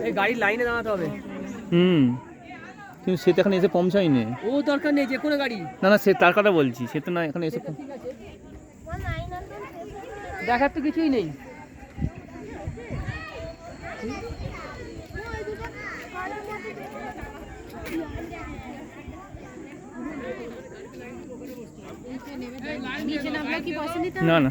এই গাড়ির লাইনে দাঁড়াতে হবে। কিন্তু সে তো এখানে এসে পৌঁছায়নি। ও দরকার নেই, যে কোনো গাড়ি। না না, সে তার কথা বলছি, সে তো না এখানে এসে। দেখার তো কিছুই নেই। না না,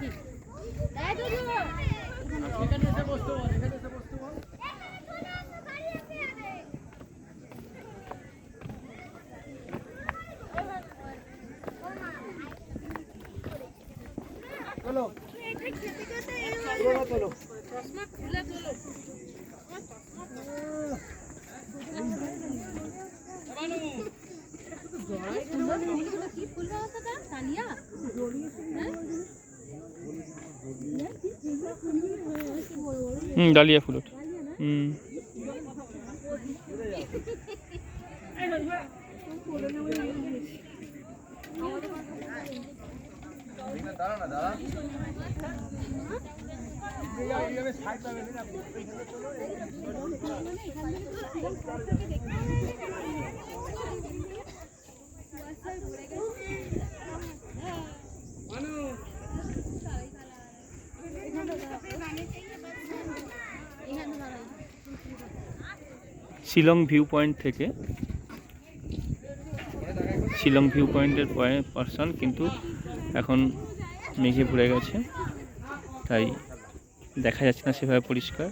ডালিয়া ফুল ওঠে। শিলং ভিউ পয়েন্ট থেকে, শিলং ভিউ পয়েন্টের পার্সন কিন্তু এখন মেঘে ভরে গেছে, তাই দেখা যাচ্ছে না সেভাবে পরিষ্কার।